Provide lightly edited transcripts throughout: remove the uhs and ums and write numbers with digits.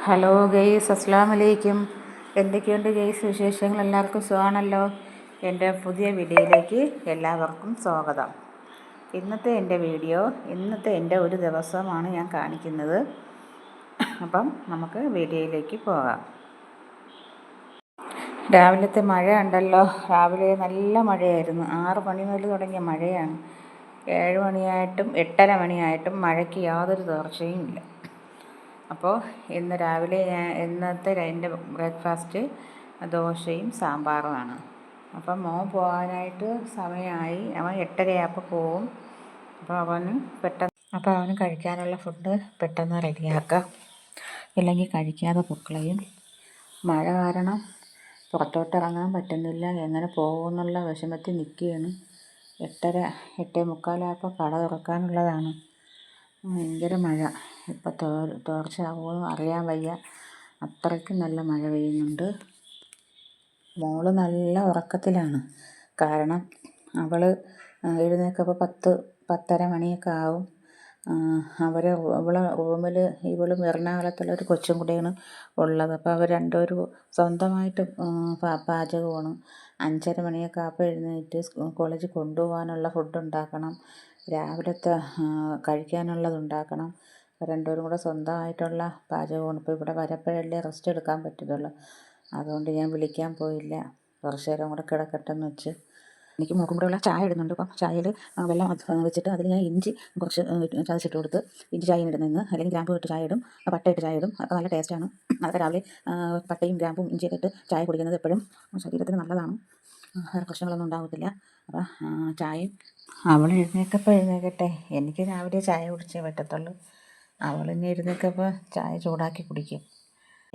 Hello guys, അസ്സലാമു അലൈക്കും. എന്തൊക്കെയുണ്ട് ഗെയ്സ് വിശേഷങ്ങൾ? എല്ലാവർക്കും സുഖമാണല്ലോ. എൻ്റെ പുതിയ വീഡിയോയിലേക്ക് എല്ലാവർക്കും സ്വാഗതം. ഇന്നത്തെ എൻ്റെ ഒരു ദിവസമാണ് ഞാൻ കാണിക്കുന്നത്. അപ്പം നമുക്ക് വീഡിയോയിലേക്ക് പോകാം. രാവിലത്തെ മഴ ഉണ്ടല്ലോ, രാവിലെ നല്ല മഴയായിരുന്നു. 6 മണി മുതൽ തുടങ്ങിയ മഴയാണ്. 7 മണിയായിട്ടും 8:30 മണിയായിട്ടും മഴയ്ക്ക് യാതൊരു തോർച്ചയും ഇല്ല. അപ്പോൾ ഇന്ന് രാവിലെ ഇന്നത്തെ എൻ്റെ ബ്രേക്ക്ഫാസ്റ്റ് ദോശയും സാമ്പാറുമാണ്. അപ്പം മോൻ പോകാനായിട്ട് സമയമായി. അവൻ 8:30 പോവും. അപ്പോൾ അവന് കഴിക്കാനുള്ള ഫുഡ് പെട്ടെന്ന് റെഡിയാക്കാം, ഇല്ലെങ്കിൽ കഴിക്കാതെ പൊക്കളയും. മഴ കാരണം പുറത്തോട്ട് ഇറങ്ങാൻ പറ്റുന്നില്ല. എങ്ങനെ പോകുമെന്നുള്ള വിഷമത്തിൽ നിൽക്കുകയാണ്. 8:30 കട തുറക്കാനുള്ളതാണ്. ഭയങ്കര മഴ. ഇപ്പം തോർച്ചയാകുമോ അറിയാൻ വയ്യ, അത്രയ്ക്കും നല്ല മഴ പെയ്യുന്നുണ്ട്. മോള് നല്ല ഉറക്കത്തിലാണ്. കാരണം അവൾ എഴുന്നേൽക്കുമ്പോൾ 10-10:30 മണിയൊക്കെ ആവും. ഇവളെ റൂമിൽ ഇവളും എറണാകുളത്തുള്ളൊരു കൊച്ചും കൂടെയാണ് ഉള്ളത്. അപ്പോൾ അവർ രണ്ടുപേരും സ്വന്തമായിട്ട് പാചകമാണ്. 5:30 മണിയൊക്കെ ആകുമ്പോൾ എഴുന്നേറ്റ് കോളേജിൽ കൊണ്ടുപോകാനുള്ള ഫുഡ് ഉണ്ടാക്കണം, രാവിലത്തെ കഴിക്കാനുള്ളത് ഉണ്ടാക്കണം. രണ്ടുപേരും കൂടെ സ്വന്തമായിട്ടുള്ള പാചകമാണ്. ഇപ്പോൾ ഇവിടെ വരപ്പോഴല്ലേ റെസ്റ്റ് എടുക്കാൻ പറ്റത്തുള്ളൂ. അതുകൊണ്ട് ഞാൻ വിളിക്കാൻ പോയില്ല. കുറച്ച് നേരം കൂടെ കിടക്കട്ടെന്ന് വെച്ച്. എനിക്ക് മൂക്കും കൂടെയുള്ള ചായ ഇടുന്നുണ്ട്. അപ്പം ചായയിൽ വെള്ളം വെച്ചിട്ട് അതിൽ ഞാൻ ഇഞ്ചി കുറച്ച് ചതച്ചിട്ട് കൊടുത്ത്, ഇഞ്ചി ചായ ഇടുന്നതെന്ന്, അല്ലെങ്കിൽ ഗ്രാമ്പൂ ഇട്ട് ചായ ഇടും, പട്ട ഇട്ട് ചായ ഇടും. അപ്പോൾ നല്ല ടേസ്റ്റാണ്. അതൊക്കെ രാവിലെ പട്ടയും ഗ്രാമ്പും ഇഞ്ചിയൊക്കെ ഇട്ട് ചായ കുടിക്കുന്നത് എപ്പോഴും ശരീരത്തിന് നല്ലതാണ്. വേറെ പ്രശ്നങ്ങളൊന്നും ഉണ്ടാകത്തില്ല. അപ്പോൾ ചായയും അവൾ എഴുന്നേൽക്കട്ടെ. എനിക്ക് രാവിലെ ചായ കുടിച്ചേ പറ്റത്തുള്ളൂ. അവളിനി എഴുന്നേൽക്കപ്പോൾ ചായ ചൂടാക്കി കുടിക്കും.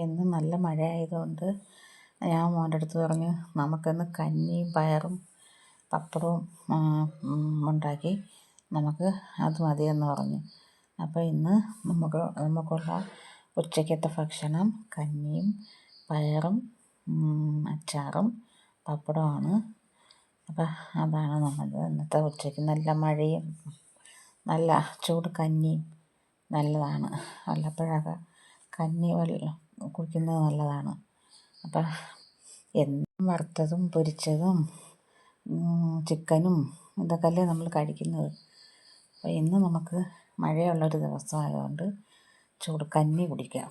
എന്നും നല്ല മഴ ആയതുകൊണ്ട് ഞാൻ മോൻ്റെ അടുത്ത് പറഞ്ഞു, നമുക്കിന്ന് കഞ്ഞിയും പയറും പപ്പടവും ഉണ്ടാക്കി, നമുക്ക് അത് മതിയെന്ന് പറഞ്ഞു. അപ്പോൾ ഇന്ന് നമുക്കുള്ള ഉച്ചയ്ക്കത്തെ ഭക്ഷണം കഞ്ഞിയും പയറും അച്ചാറും പപ്പടമാണ്. അപ്പം അതാണ് നമ്മുടെ ഇന്നത്തെ ഉച്ചയ്ക്ക്. നല്ല മഴയും നല്ല ചൂട് കഞ്ഞിയും നല്ലതാണ്. വല്ലപ്പോഴൊക്കെ കഞ്ഞി കുടിക്കുന്നത് നല്ലതാണ്. അപ്പം എന്നും വറുത്തതും പൊരിച്ചതും ചിക്കനും ഇതൊക്കെയല്ലേ നമ്മൾ കഴിക്കുന്നത്. അപ്പോൾ ഇന്ന് നമുക്ക് മഴയുള്ളൊരു ദിവസമായതുകൊണ്ട് ചൂട് കഞ്ഞി കുടിക്കാം.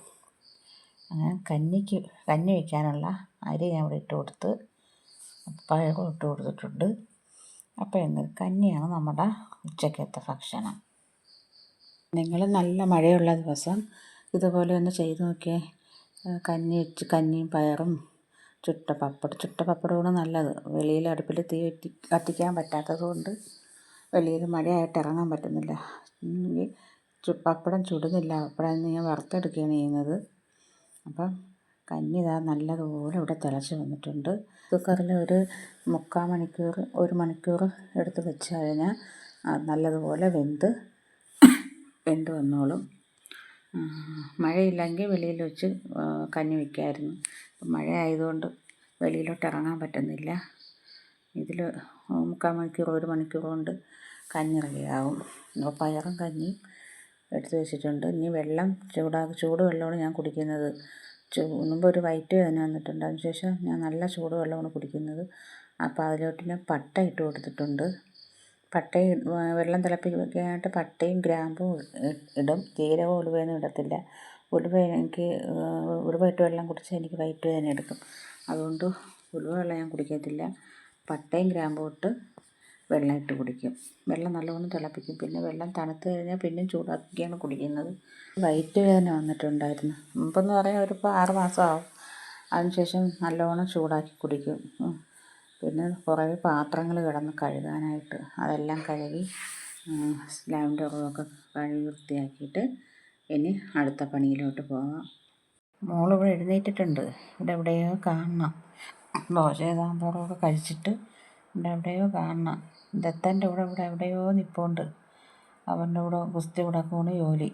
അങ്ങനെ കഞ്ഞി വയ്ക്കാനുള്ള അരി ഞാൻ ഇവിടെ ഇട്ട് കൊടുത്ത്, പയറും ഇട്ട് കൊടുത്തിട്ടുണ്ട്. അപ്പോൾ ഇന്ന് കഞ്ഞിയാണ് നമ്മുടെ ഉച്ചക്കത്തെ ഭക്ഷണം. നിങ്ങൾ നല്ല മഴയുള്ള ദിവസം ഇതുപോലെ ഒന്ന് ചെയ്ത് നോക്കിയേ. കഞ്ഞിയും പയറും ചുട്ട പപ്പടമാണ് നല്ലത്. വെളിയിൽ അടുപ്പിൽ തീ കത്തിക്കാൻ പറ്റാത്തത് കൊണ്ട് വെളിയിൽ മഴയായിട്ട് ഇറങ്ങാൻ പറ്റുന്നില്ല. പപ്പടം ചുടുന്നില്ല. പപ്പടം ഞാൻ വറുത്തെടുക്കുകയാണ് ചെയ്യുന്നത്. അപ്പം കഞ്ഞി ഇതാ നല്ലതുപോലെ ഇവിടെ തിളച്ച് വന്നിട്ടുണ്ട്. കുക്കറിൽ ഒരു 1 മണിക്കൂർ എടുത്ത് വെച്ച് കഴിഞ്ഞാൽ നല്ലതുപോലെ വെന്ത് വന്നോളും. മഴയില്ലെങ്കിൽ വെളിയിൽ വെച്ച് കഞ്ഞി വയ്ക്കാമായിരുന്നു. മഴ ആയതുകൊണ്ട് വെളിയിലോട്ട് ഇറങ്ങാൻ പറ്റുന്നില്ല. ഇതിൽ 1 മണിക്കൂർ കൊണ്ട് കഞ്ഞി റെഡിയാകും. അപ്പോൾ പയറും കഞ്ഞിയും എടുത്ത് വെച്ചിട്ടുണ്ട്. ഇനി ചൂട് വെള്ളമാണ് ഞാൻ കുടിക്കുന്നത്. മുമ്പ് ഒരു വയറ്റ് വേദന വന്നിട്ടുണ്ട്. അതിനുശേഷം ഞാൻ നല്ല ചൂട് വെള്ളമാണ് കുടിക്കുന്നത്. അപ്പോൾ അതിലോട്ട് ഞാൻ പട്ട ഇട്ട് കൊടുത്തിട്ടുണ്ട്. വെള്ളം തിളപ്പിക്കാനായിട്ട് പട്ടയും ഗ്രാമ്പും ഇടും. ജീരകവും ഉലുവയൊന്നും ഇടത്തില്ല. ഉലുവ ഇട്ട് വെള്ളം കുടിച്ചാൽ എനിക്ക് വയറ്റ് വേദന എടുക്കും. അതുകൊണ്ട് ഉലുവ വെള്ളം ഞാൻ കുടിക്കത്തില്ല. പട്ടയും ഗ്രാമ്പും ഇട്ട് വെള്ളം ഇട്ട് കുടിക്കും. വെള്ളം നല്ലവണ്ണം തിളപ്പിക്കും. പിന്നെ വെള്ളം തണുത്ത് കഴിഞ്ഞാൽ പിന്നെയും ചൂടാക്കിയാണ് കുടിക്കുന്നത്. വയറ്റ് വേദന വന്നിട്ടുണ്ടായിരുന്നു. മുമ്പെന്ന് പറയാൻ ഒരു 6 മാസമാവും. അതിനുശേഷം നല്ലവണ്ണം ചൂടാക്കി കുടിക്കും. പിന്നെ കുറേ പാത്രങ്ങൾ കിടന്ന് കഴുകാനായിട്ട്, അതെല്ലാം കഴുകി ലാവൻഡറുമൊക്കെ കഴുകി വൃത്തിയാക്കിയിട്ട് ഇനി അടുത്ത പണിയിലോട്ട് പോകാം. മോളിവിടെ എഴുന്നേറ്റിട്ടുണ്ട്. ഇവിടെ എവിടെയോ കാണണം. ദോശയും സാമ്പാറുമൊക്കെ കഴിച്ചിട്ട് ഇവിടെ എവിടെയോ കാണണം. ദത്തൻ്റെ ഇവിടെ എവിടെയോ നിൽപ്പുണ്ട്. അവൻ്റെ കൂടെ ഗുസ്തി കിടക്കുകയാണ് ജോലി.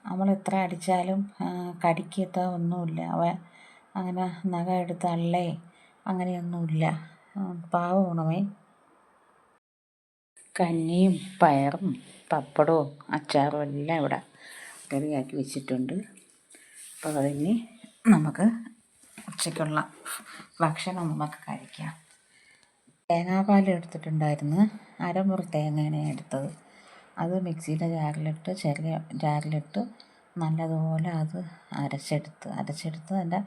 നമ്മൾ എത്ര അടിച്ചാലും കടിക്കത്ത ഒന്നുമില്ല. അവൻ അങ്ങനെ നഖം എടുത്ത് അങ്ങനെയൊന്നുമില്ല. പാവമാണവൻ. കഞ്ഞിയും പയറും പപ്പടവും അച്ചാറും എല്ലാം ഇവിടെ റെഡിയാക്കി വെച്ചിട്ടുണ്ട്. അപ്പോൾ അതിന് നമുക്ക് ഉച്ചയ്ക്കുള്ള ഭക്ഷണം നമുക്ക് കഴിക്കാം. തേങ്ങാപ്പാൽ എടുത്തിട്ടുണ്ടായിരുന്നു. അരമുറി തേങ്ങയാണ് എടുത്തത്. അത് മിക്സിയുടെ ചെറിയ ജാറിലിട്ട് നല്ലതുപോലെ അത് അരച്ചെടുത്ത് അതിൻ്റെ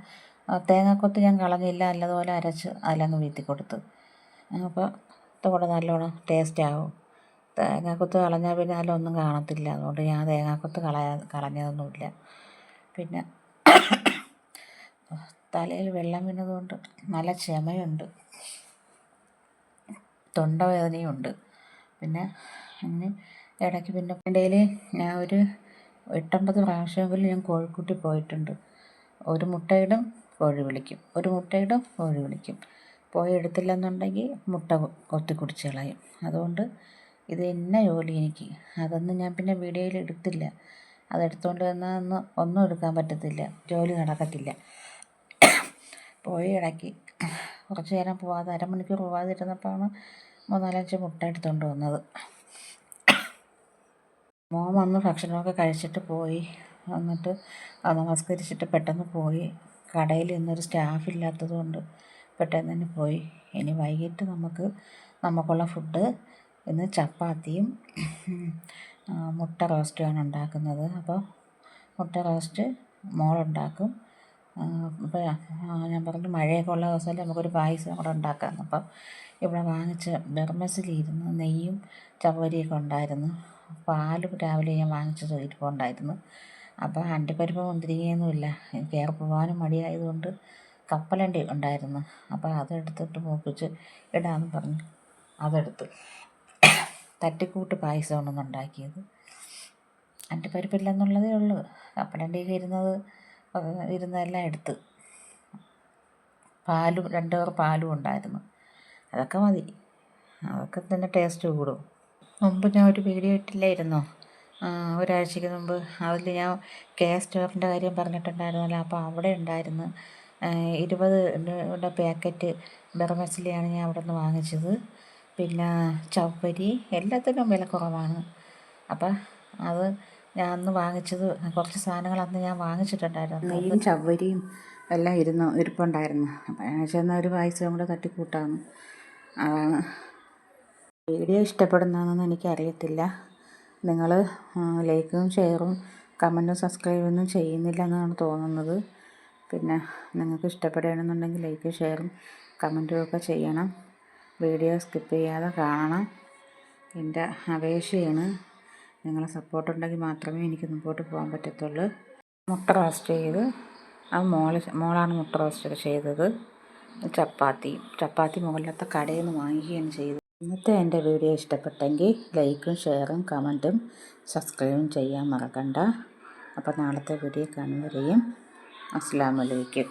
തേങ്ങാക്കൊത്ത് ഞാൻ കളഞ്ഞില്ല. നല്ലതുപോലെ അരച്ച് അതിലങ്ങ് വീഴ്ത്തി കൊടുത്ത്. അപ്പോൾ ഇതുകൂടെ നല്ലോണം ടേസ്റ്റ് ആവും. തേങ്ങാക്കൊത്ത് കളഞ്ഞാൽ പിന്നെ അതിലൊന്നും കാണത്തില്ല. അതുകൊണ്ട് ഞാൻ തേങ്ങാക്കൊത്ത് കളഞ്ഞതൊന്നുമില്ല. പിന്നെ തലയിൽ വെള്ളം വീണതുകൊണ്ട് നല്ല ചുമയുണ്ട്, തൊണ്ടവേദനയുണ്ട്. പിന്നെ ഇടയ്ക്ക് പിന്നെ ഇടയിൽ ഞാൻ ഒരു 8-9 പ്രാവശ്യമെങ്കിലും ഞാൻ കോഴിക്കൂട്ടിൽ പോയിട്ടുണ്ട്. ഒരു മുട്ടയിടും, കോഴി വിളിക്കും, ഒരു മുട്ടയിടും, കോഴി വിളിക്കും. പോയി എടുത്തില്ലെന്നുണ്ടെങ്കിൽ മുട്ട കൊത്തി കുടിച്ച് കളയും. അതുകൊണ്ട് ഇത് തന്നെ ജോലി എനിക്ക്. അതൊന്നും ഞാൻ പിന്നെ വീഡിയോയിൽ എടുത്തില്ല. അതെടുത്തുകൊണ്ട് വന്നാൽ ഒന്നും എടുക്കാൻ പറ്റത്തില്ല, ജോലി നടക്കത്തില്ല. പോയി ഇടയ്ക്ക് കുറച്ച് നേരം പോവാതെ അരമണിക്കൂർ പോവാതിരുന്നപ്പോഴാണ് 3-4-5 മുട്ട എടുത്തുകൊണ്ട് വന്നത്. മോൻ വന്ന് ഭക്ഷണമൊക്കെ കഴിച്ചിട്ട് പോയി. വന്നിട്ട് നമസ്കരിച്ചിട്ട് പെട്ടെന്ന് പോയി. കടയിൽ ഇന്നൊരു സ്റ്റാഫ് ഇല്ലാത്തത് കൊണ്ട് പെട്ടെന്ന് തന്നെ പോയി. ഇനി വൈകിട്ട് നമുക്കുള്ള ഫുഡ് ഇന്ന് ചപ്പാത്തിയും മുട്ട റോസ്റ്റുമാണ് ഉണ്ടാക്കുന്നത്. അപ്പോൾ മുട്ട റോസ്റ്റ് മോളുണ്ടാക്കും. അപ്പോൾ ഞാൻ പറഞ്ഞു മഴയൊക്കെ ഉള്ള ദിവസമല്ലേ, നമുക്കൊരു പായസം കൂടെ ഉണ്ടാക്കാം. അപ്പം ഇവിടെ വാങ്ങിച്ച ബർമസിലിരുന്ന് നെയ്യും ചവ്വരിയൊക്കെ ഉണ്ടായിരുന്നു. പാലും രാവിലെ ഞാൻ വാങ്ങിച്ചത് ഇരിപ്പുണ്ടായിരുന്നു. അപ്പോൾ അണ്ടിപ്പരിപ്പ് മുന്തിരിങ്ങയൊന്നുമില്ല. എനിക്ക് ഏറെ പോകാനും മടിയായതുകൊണ്ട് കപ്പലണ്ടി ഉണ്ടായിരുന്നു. അപ്പോൾ അതെടുത്തിട്ട് മൂപ്പിച്ച് ഇടാമെന്ന് പറഞ്ഞു അതെടുത്ത് തട്ടിക്കൂട്ട് പായസമാണ് ഉണ്ടാക്കിയത്. അണ്ടിപ്പരിപ്പില്ലെന്നുള്ളതേ ഉള്ളൂ. കപ്പലണ്ടിയൊക്കെ ഇരുന്നതെല്ലാം എടുത്ത്. പാലും 2 കവർ പാലും ഉണ്ടായിരുന്നു. അതൊക്കെ മതി, അതൊക്കെ തന്നെ ടേസ്റ്റ് കൂടും. മുമ്പ് ഞാൻ ഒരു വീഡിയോ ഇട്ടില്ലായിരുന്നോ, ഒരാഴ്ചയ്ക്ക് മുമ്പ്? അതിൽ ഞാൻ സ്റ്റോറിൻ്റെ കാര്യം പറഞ്ഞിട്ടുണ്ടായിരുന്നല്ലോ. അപ്പോൾ അവിടെ ഉണ്ടായിരുന്നു 20 പാക്കറ്റ് ബർമസിലിയാണ് ഞാൻ അവിടെ നിന്ന് വാങ്ങിച്ചത്. പിന്നെ ചവ്വരി എല്ലാത്തിനും വില കുറവാണ്. അപ്പം അത് ഞാൻ അന്ന് വാങ്ങിച്ചത്, കുറച്ച് സാധനങ്ങൾ അന്ന് ഞാൻ വാങ്ങിച്ചിട്ടുണ്ടായിരുന്നു. നെയ്യും ചവ്വരിയും എല്ലാം ഇരിപ്പുണ്ടായിരുന്നു. അപ്പം ഞാൻ ചെന്ന ഒരു പായസം കൂടെ തട്ടിക്കൂട്ടാണ്. അതാണ്. വീഡിയോ ഇഷ്ടപ്പെടുന്നതെന്നൊന്നും എനിക്കറിയത്തില്ല. നിങ്ങൾ ലൈക്കും ഷെയറും കമൻറ്റും സബ്സ്ക്രൈബൊന്നും ചെയ്യുന്നില്ല എന്നാണ് തോന്നുന്നത്. പിന്നെ നിങ്ങൾക്ക് ഇഷ്ടപ്പെടുകയാണെന്നുണ്ടെങ്കിൽ ലൈക്കും ഷെയറും കമൻറ്റും ഒക്കെ ചെയ്യണം. വീഡിയോ സ്കിപ്പ് ചെയ്യാതെ കാണണം. എൻ്റെ അപേക്ഷയാണ്. നിങ്ങളെ സപ്പോർട്ടുണ്ടെങ്കിൽ മാത്രമേ എനിക്ക് മുമ്പോട്ട് പോകാൻ പറ്റത്തുള്ളൂ. മുട്ട റോസ്റ്റ് ചെയ്ത് അത് മോളാണ് മുട്ട റോസ്റ്റ് ചെയ്തത്. ചപ്പാത്തി മുകളിലത്തെ കടയിൽ നിന്ന് വാങ്ങിക്കുകയാണ് ചെയ്തത്. ഇന്നത്തെ എൻ്റെ വീഡിയോ ഇഷ്ടപ്പെട്ടെങ്കിൽ ലൈക്കും ഷെയറും കമൻറ്റും സബ്സ്ക്രൈബും ചെയ്യാൻ മറക്കണ്ട. അപ്പോൾ നാളത്തെ വീഡിയോ കാണുന്നവരെയും അസ്സലാമു അലൈക്കും.